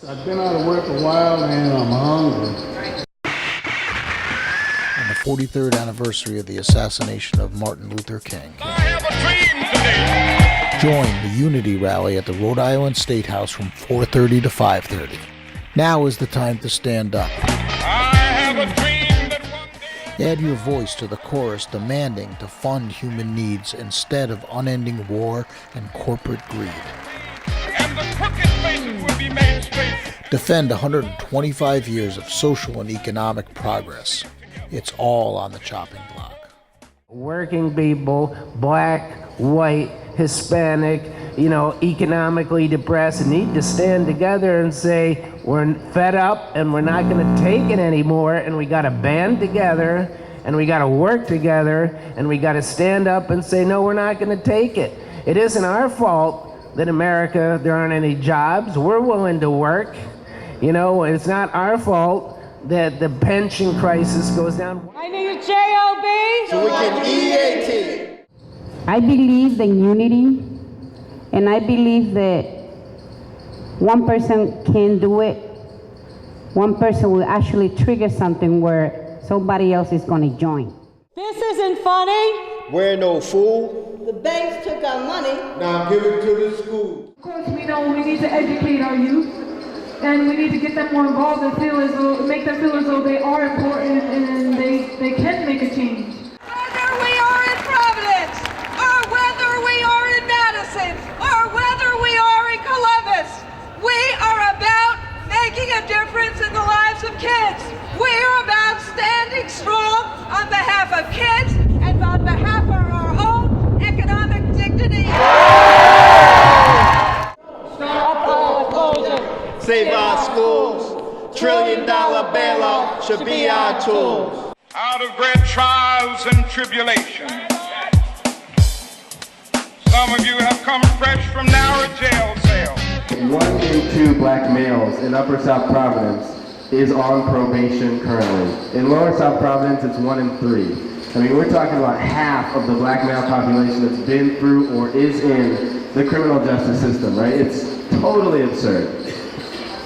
I've been out of work a while and I'm hungry. On the 43rd anniversary of the assassination of Martin Luther King, I have a dream today. join the Unity rally at the Rhode Island State House from 4:30 to 5:30. Now is the time to stand up. I have a dream that one day. Add your voice to the chorus demanding to fund human needs instead of unending war and corporate greed. And the crooked places will be made straight. Defend 125 years of social and economic progress. It's all on the chopping block. Working people, black, white, Hispanic, economically depressed, need to stand together and say, we're fed up and we're not going to take it anymore, and we got to band together and we got to work together and we got to stand up and say, no, we're not going to take it. It isn't our fault that America, there aren't any jobs. We're willing to work. It's not our fault that the pension crisis goes down. I need a J-O-B. So we can EAT. I believe in unity, and I believe that one person can do it. One person will actually trigger something where somebody else is going to join. This isn't funny. We're no fool. The banks took our money. Now give it to the school. Of course, we know we need to educate our youth, and we need to get them more involved and make them feel as though they are important and they can make a change. Whether we are in Providence, or whether we are in Madison, or whether we are in Columbus, we are about making a difference in the lives of kids. We are about standing strong on behalf of kids and on behalf of our own economic dignity. Save our schools. $1 trillion bailout should be our tool. Out of great trials and tribulations, some of you have come fresh from narrow jail cells. 1 in 2 black males in Upper South Providence is on probation currently. In Lower South Providence, it's 1 in 3. I mean, we're talking about half of the black male population that's been through or is in the criminal justice system, right? It's totally absurd.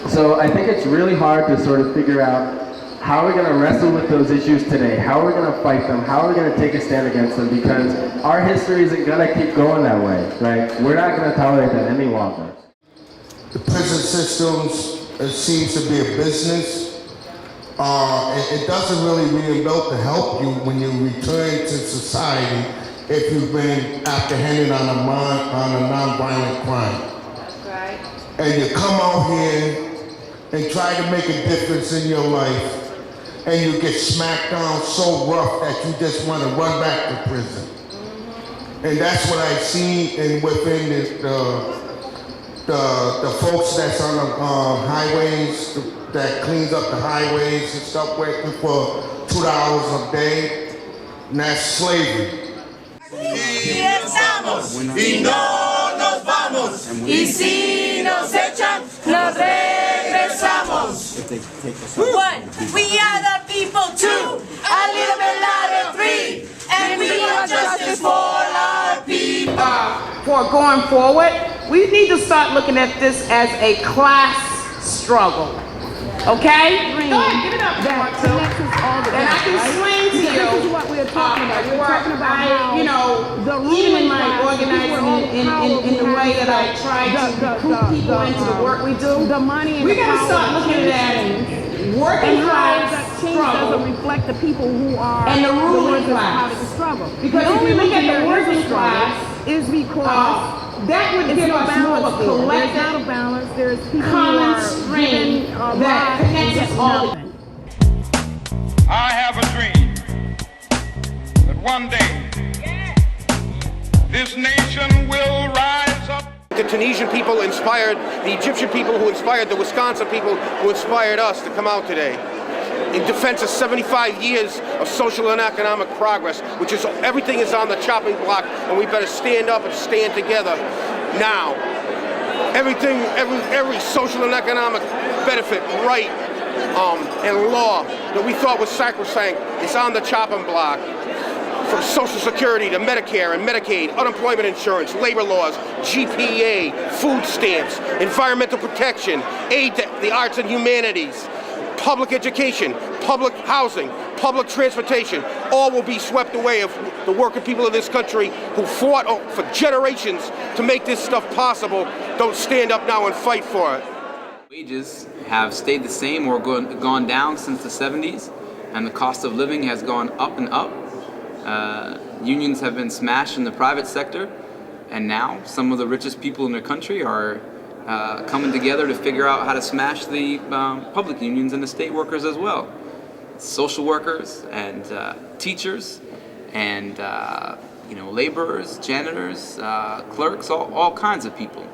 So I think it's really hard to sort of figure out how we're going to wrestle with those issues today, how we're going to fight them, how we're going to take a stand against them, because our history isn't going to keep going that way, right? We're not going to tolerate that any longer. The prison systems seems to be a business. It doesn't really reinvent to help you when you return to society if you've been apprehended on a non-violent crime. That's right. And you come out here and try to make a difference in your life, and you get smacked down so rough that you just want to run back to prison. And that's what I've seen within the folks that's on the highways, that cleans up the highways and stuff, working for $2 a day, and that's slavery. Y estamos, y no nos vamos, y si nos echan, nos regresamos. 1, we are the people. 2, a little bit louder. 3, and we want justice for our people. For going forward, we need to start looking at this as a class struggle. Okay? Go ahead, give it up. And I can explain to you. This is what we're talking about. We're talking about how even in my organizing in the way that I try to recruit people into the work we do, the money and we gotta start looking at working class struggle doesn't reflect the people who are and the ruling class. Struggle. Because if we look at the working class, is because that would give us more of a collective, out of balance. There's people common string that connects us all. I have a dream that one day this nation will rise up. The Tunisian people inspired the Egyptian people, who inspired the Wisconsin people, who inspired us to come out today in defense of 75 years of social and economic progress, which is everything is on the chopping block, and we better stand up and stand together now. Everything, every social and economic benefit, right, and law that we thought was sacrosanct is on the chopping block. from Social Security to Medicare and Medicaid, unemployment insurance, labor laws, GPA, food stamps, environmental protection, aid to the arts and humanities, public education, public housing, public transportation, all will be swept away if the working people of this country who fought for generations to make this stuff possible don't stand up now and fight for it. Wages have stayed the same or gone down since the 70s, and the cost of living has gone up and up. Unions have been smashed in the private sector, and now some of the richest people in the country are coming together to figure out how to smash the public unions and the state workers as well. Social workers and teachers and laborers, janitors, clerks, all kinds of people.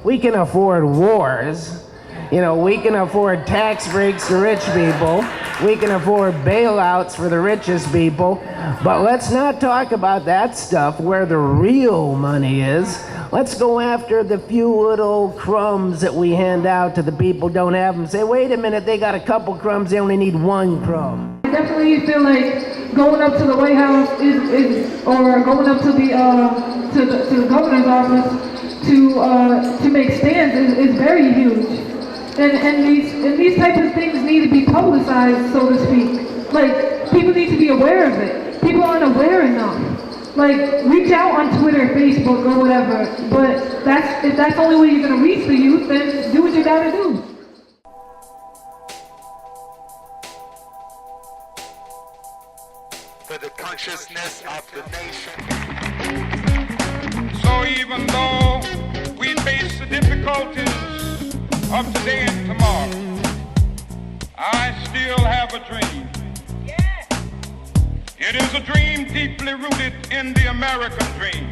We can afford wars. We can afford tax breaks to rich people. We can afford bailouts for the richest people. But let's not talk about that stuff where the real money is. Let's go after the few little crumbs that we hand out to the people who don't have them. Say, wait a minute, they got a couple crumbs, they only need one crumb. I definitely feel like going up to the White House or going up to the governor's office to make stands is very huge. And these types of things need to be publicized, so to speak. Like, people need to be aware of it. People aren't aware enough. Like, reach out on Twitter, Facebook, or whatever. But if that's the only way you're gonna reach the youth, then do what you gotta do. For the consciousness of the nation. So even though we face the difficulties of today and tomorrow, I still have a dream. It is a dream deeply rooted in the American dream.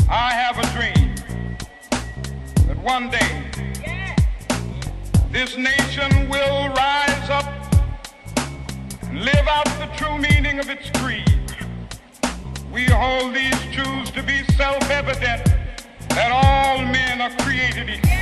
I have a dream that one day this nation will rise up and live out the true meaning of its creed. We hold these truths to be self-evident, that all men are created equal.